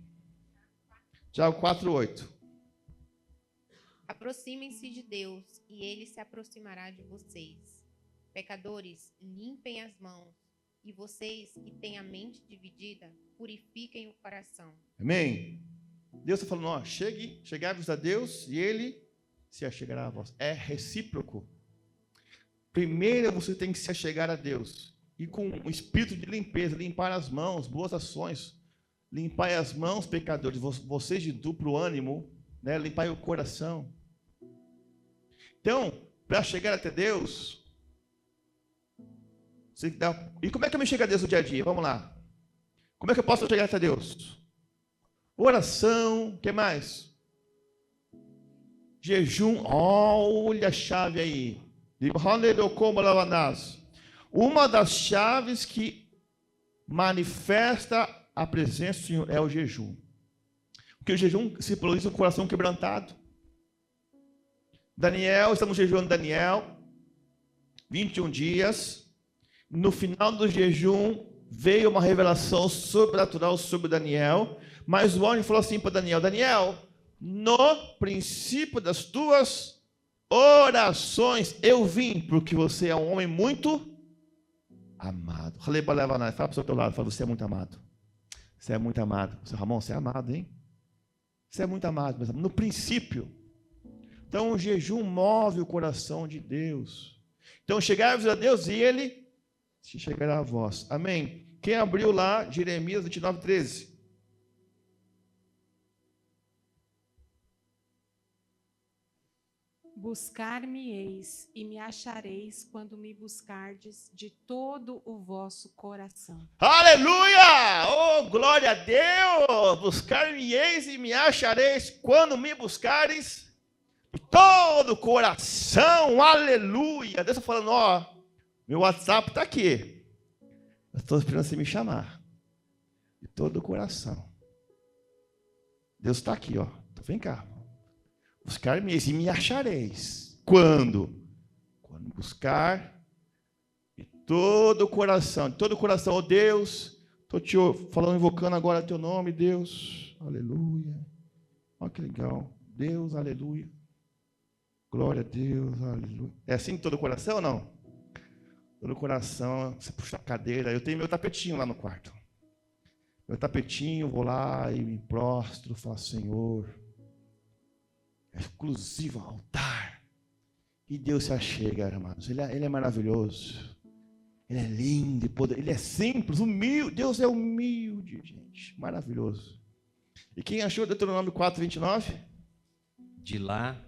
Tiago 4, 8. Aproximem-se de Deus, e Ele se aproximará de vocês. Pecadores, limpem as mãos. E vocês que têm a mente dividida, purifiquem o coração. Amém? Deus está falando, ó, chegai-vos a Deus e Ele se achegará a vós. É recíproco. Primeiro você tem que se achegar a Deus. E com um espírito de limpeza, limpar as mãos, boas ações. Limpai as mãos, pecadores, vocês de duplo ânimo, né? Limpai o coração. Então, para chegar até Deus... E como é que eu me chego a Deus no dia a dia? Vamos lá. Como é que eu posso chegar até Deus? Oração, o que mais? Jejum, olha a chave aí. Uma das chaves que manifesta a presença do Senhor é o jejum. Porque o jejum simboliza o coração quebrantado. Daniel, estamos jejuando Daniel, 21 dias. No final do jejum, veio uma revelação sobrenatural sobre Daniel, mas o anjo falou assim para Daniel, Daniel, no princípio das tuas orações, eu vim, porque você é um homem muito amado. Fala para o seu lado, fala, você é muito amado. Você é muito amado. Seu Ramon, você é amado, hein? Você é muito amado, meus amigos. No princípio. Então, o jejum move o coração de Deus. Então, chegai-vos a Deus e Ele se chegará a vós. Amém. Quem abriu lá, Jeremias 29, 13. Buscar-me-eis e me achareis quando me buscardes de todo o vosso coração. Aleluia! Oh, glória a Deus! Buscar-me-eis e me achareis quando me buscares de todo o coração. Aleluia! Deus está falando, ó, meu WhatsApp está aqui. Eu estou esperando você me chamar. De todo o coração. Deus está aqui, ó. Vem cá. Buscar-me e me achareis. Quando? Quando buscar de todo o coração. De todo o coração, ó Deus. Estou te falando, invocando agora teu nome, Deus. Aleluia. Olha que legal. Deus, aleluia. Glória a Deus, aleluia. É assim de todo o coração ou não? Todo o coração, você puxa a cadeira. Eu tenho meu tapetinho lá no quarto. meu tapetinho, vou lá e me prostro, falo, Senhor, é exclusivo ao altar. E Deus se achega, irmãos. Ele é maravilhoso. Ele é lindo, ele é simples, humilde. Deus é humilde, gente. Maravilhoso. E quem achou Deuteronômio 4:29? De lá,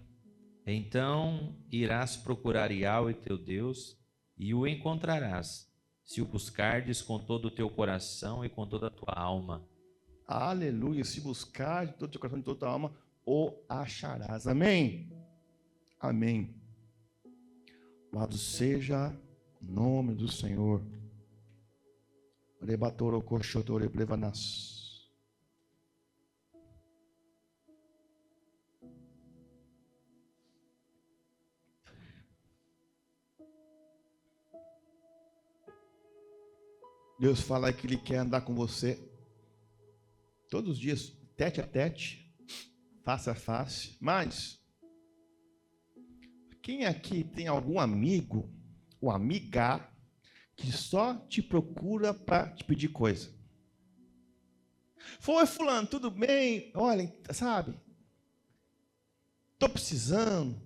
então irás procurar Yahweh teu Deus e o encontrarás, se o buscardes com todo o teu coração e com toda a tua alma. Aleluia. Se buscar de todo o teu coração e de toda a tua alma, o acharás. Amém? Amém. Louvado seja o nome do Senhor. Deus fala que Ele quer andar com você todos os dias, tete a tete, face a face. Mas quem aqui tem algum amigo ou amiga que só te procura para te pedir coisa? Foi, fulano, tudo bem? Olha, sabe? Estou precisando.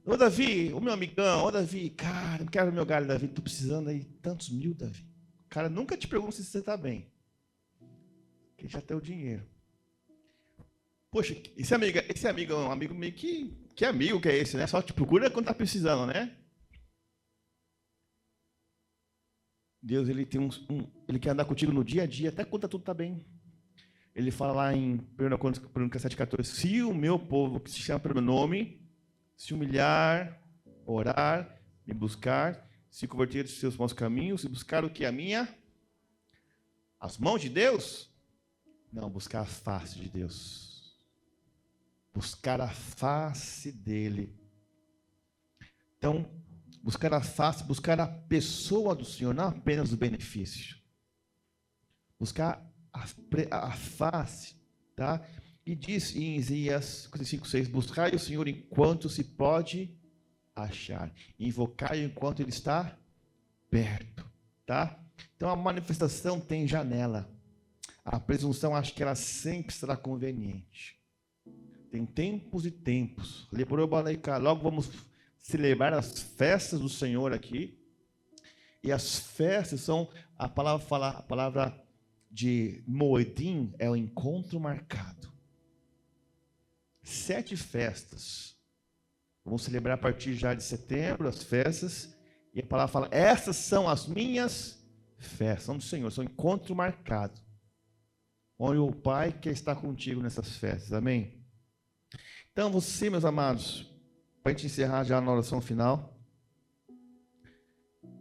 Ô, Davi, o meu amigão, ô, Davi, cara, não quero meu galho, Davi, estou precisando aí tantos mil, Davi. O cara nunca te pergunta se você está bem. Porque já tem o dinheiro. Poxa, esse amigo é um amigo meio que amigo que é esse, né? Só te procura quando está precisando, né? Deus, ele tem ele quer andar contigo no dia a dia, até quando tudo está bem. Ele fala lá em 1 Crônicas 7,14, se o meu povo, que se chama pelo meu nome, se humilhar, orar, me buscar, se converter dos seus maus caminhos, e buscar o que? As mãos de Deus? Não, buscar a face de Deus. Buscar a face dele. Então, buscar a face, buscar a pessoa do Senhor, não apenas o benefício. Buscar a face, tá? E diz em Isaías 55:6, buscai o Senhor enquanto se pode achar, invocai enquanto ele está perto, tá? Então a manifestação tem janela. A presunção, acho que ela sempre será conveniente. Tem tempos e tempos. Logo vamos celebrar as festas do Senhor aqui. E as festas são, a palavra de Moedim é o encontro marcado. 7 festas. Vamos celebrar a partir já de setembro as festas. E a palavra fala, essas são as minhas festas. São do Senhor, são encontro marcado. Onde o Pai quer estar contigo nessas festas. Amém? Então você, meus amados, para a gente encerrar já na oração final,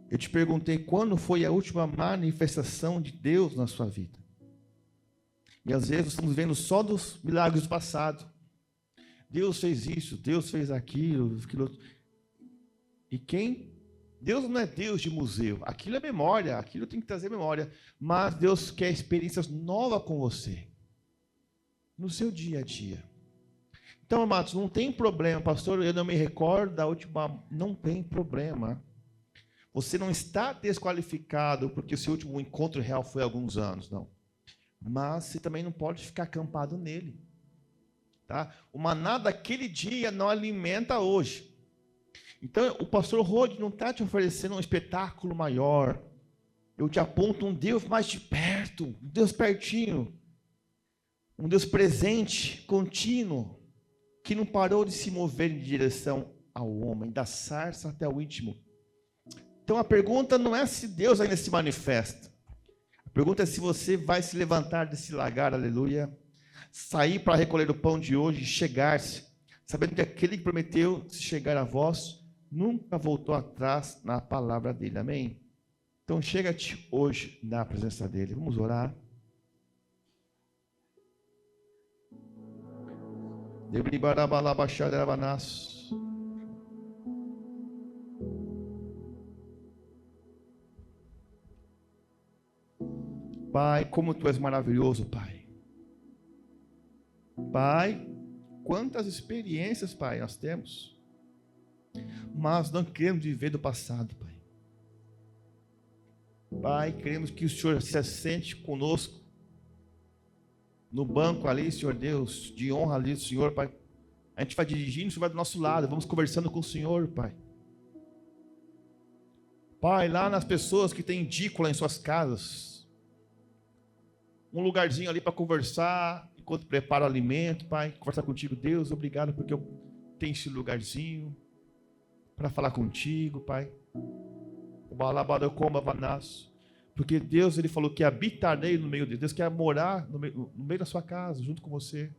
eu te perguntei quando foi a última manifestação de Deus na sua vida. E às vezes estamos vendo só dos milagres do passado. Deus fez isso, Deus fez aquilo. E Deus não é Deus de museu. Aquilo é memória, aquilo tem que trazer memória. Mas Deus quer experiências novas com você. No seu dia a dia. Então, amados, não tem problema, pastor, eu não me recordo da última. Não tem problema. Você não está desqualificado porque o seu último encontro real foi há alguns anos, não. Mas você também não pode ficar acampado nele. Tá? O maná daquele dia não alimenta hoje. Então, o pastor Rod não está te oferecendo um espetáculo maior. Eu te aponto um Deus mais de perto, um Deus pertinho. Um Deus presente, contínuo, que não parou de se mover em direção ao homem, da sarça até o íntimo. Então, a pergunta não é se Deus ainda se manifesta. A pergunta é se você vai se levantar desse lagar, aleluia, sair para recolher o pão de hoje e chegar-se, sabendo que aquele que prometeu se chegar a vós, nunca voltou atrás na palavra dele, amém? Então chega-te hoje na presença dele, vamos orar. Pai, como tu és maravilhoso, Pai. Pai, quantas experiências, Pai, nós temos, mas não queremos viver do passado, Pai. Pai, queremos que o Senhor se assente conosco no banco ali, Senhor Deus, de honra ali, Senhor, Pai. A gente vai dirigindo, o Senhor vai do nosso lado, vamos conversando com o Senhor, Pai. Pai, lá nas pessoas que têm edícula em suas casas, um lugarzinho ali para conversar, enquanto prepara o alimento, Pai, conversar contigo. Deus, obrigado porque eu tenho esse lugarzinho para falar contigo, Pai. Porque Deus, Ele falou que habitarei no meio deles. Deus quer morar no meio da sua casa, junto com você.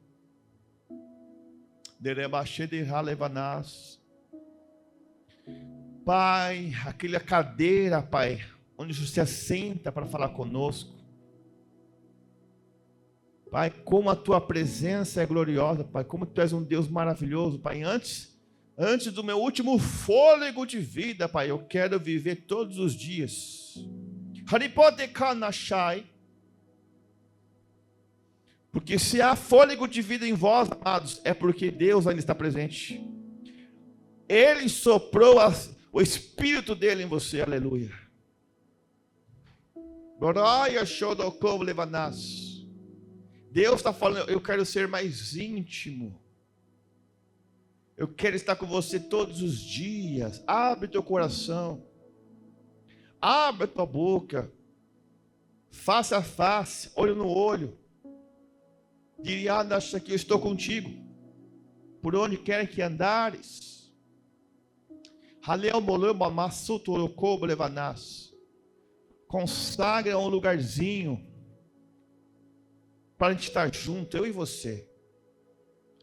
Pai, aquela cadeira, Pai, onde você se assenta para falar conosco. Pai, como a tua presença é gloriosa, Pai, como tu és um Deus maravilhoso, Pai. Antes do meu último fôlego de vida, Pai, eu quero viver todos os dias. Porque se há fôlego de vida em vós, amados, é porque Deus ainda está presente. Ele soprou o Espírito dele em você, aleluia. Deus está falando, eu quero ser mais íntimo. Eu quero estar com você todos os dias. Abre teu coração. Abre a tua boca. Face a face, olho no olho. Diria, acha que eu estou contigo. Por onde quer que andares. Consagra um lugarzinho para a gente estar junto, eu e você.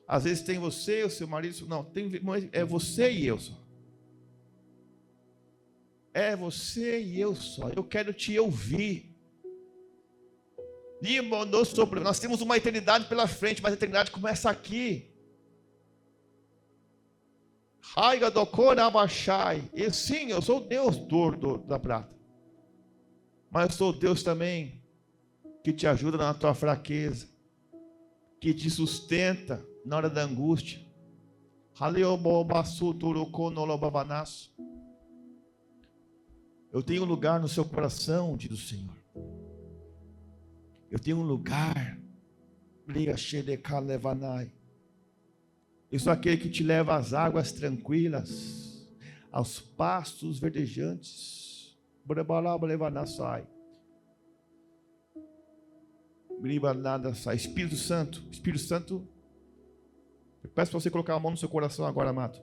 Às vezes tem você, o seu marido, não, é você e eu só. É você e eu só. Eu quero te ouvir. Nós temos uma eternidade pela frente, mas a eternidade começa aqui. E sim, eu sou o Deus da prata. Mas eu sou o Deus também que te ajuda na tua fraqueza, que te sustenta na hora da angústia. Eu tenho um lugar no seu coração, diz o Senhor. Eu tenho um lugar. Eu sou aquele que te leva às águas tranquilas, aos pastos verdejantes. Espírito Santo, eu peço para você colocar a mão no seu coração agora, amado.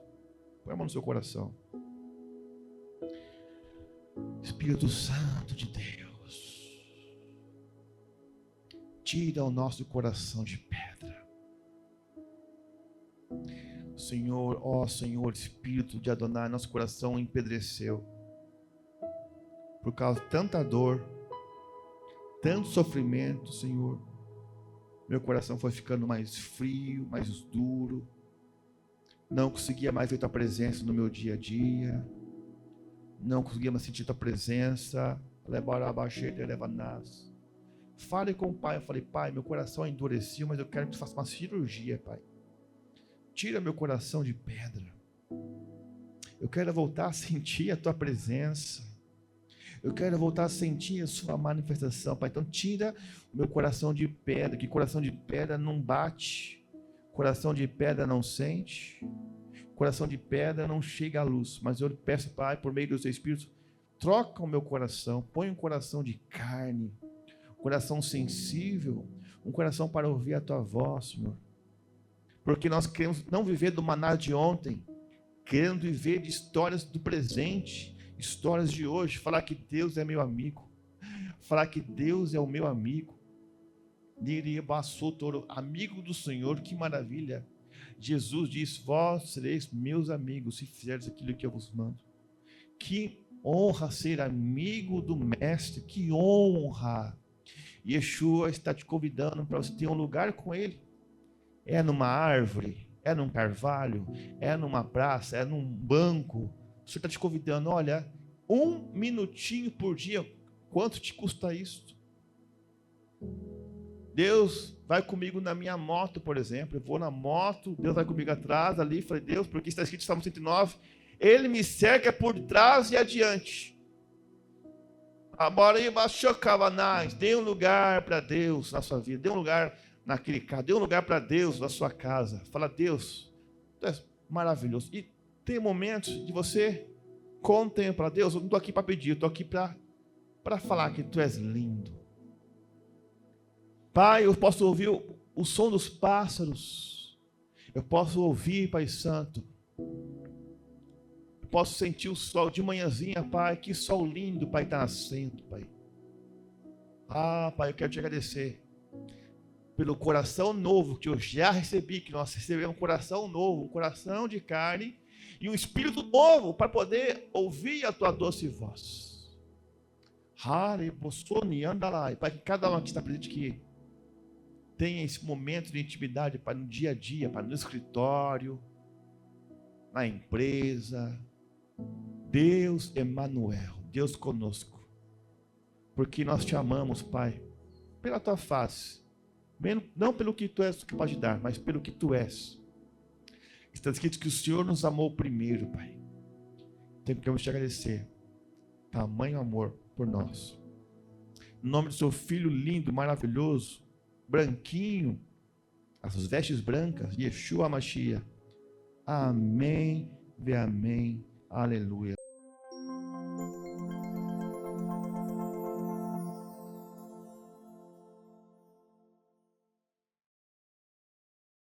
Põe a mão no seu coração. Espírito Santo de Deus, tira o nosso coração de pedra. Senhor, ó Senhor, Espírito de Adonai, nosso coração empedreceu por causa de tanta dor, tanto sofrimento, Senhor. Meu coração foi ficando mais frio, mais duro. Não conseguia mais ver tua presença no meu dia a dia. Não conseguia mais sentir tua presença. Fale com o Pai. Eu falei, Pai, meu coração endureceu, mas eu quero que tu faça uma cirurgia, Pai. Tira meu coração de pedra. Eu quero voltar a sentir a tua presença. Eu quero voltar a sentir a sua manifestação, Pai. Então tira o meu coração de pedra, que coração de pedra não bate, coração de pedra não sente, coração de pedra não chega à luz. Mas eu peço, Pai, por meio do seu Espírito, troca o meu coração, põe um coração de carne, um coração sensível, um coração para ouvir a tua voz, Senhor. Porque nós queremos não viver do maná de ontem, querendo viver de histórias do presente, histórias de hoje, falar que Deus é meu amigo, falar que Deus é o meu amigo, amigo do Senhor, que maravilha. Jesus diz, vós sereis meus amigos, se fizerdes aquilo que eu vos mando. Que honra ser amigo do Mestre, que honra. Yeshua está te convidando para você ter um lugar com Ele. É numa árvore, é num carvalho, é numa praça, é num banco. O Senhor está te convidando, olha, 1 minutinho por dia, quanto te custa isso? Deus vai comigo na minha moto, por exemplo, eu vou na moto, Deus vai comigo atrás, ali, falei, Deus, porque está escrito em Salmo 109, Ele me cerca por trás e adiante. Dê um lugar para Deus na sua vida. Dê um lugar naquele carro. Dê um lugar para Deus na sua casa. Fala, Deus, tu és maravilhoso. E tem momentos de você contemplar. Deus, eu não estou aqui para pedir, eu estou aqui para falar que tu és lindo. Pai, eu posso ouvir o som dos pássaros. Eu posso ouvir, Pai Santo. Eu posso sentir o sol de manhãzinha, Pai. Que sol lindo, Pai, está nascendo, Pai. Ah, Pai, eu quero te agradecer pelo coração novo que eu já recebi, que nós recebemos um coração novo, um coração de carne e um espírito novo para poder ouvir a tua doce voz. Pai, que cada um que está presente aqui tenha esse momento de intimidade, Pai, no dia a dia, Pai, no escritório, na empresa. Deus Emanuel, Deus conosco, porque nós te amamos, Pai, pela tua face, não pelo que tu és capaz de dar, mas pelo que tu és. Está escrito que o Senhor nos amou primeiro, Pai. Então queremos te agradecer, tamanho amor por nós. Em nome do seu Filho lindo, maravilhoso, branquinho, as suas vestes brancas, Yeshua Mashiach. Amém, amém, aleluia.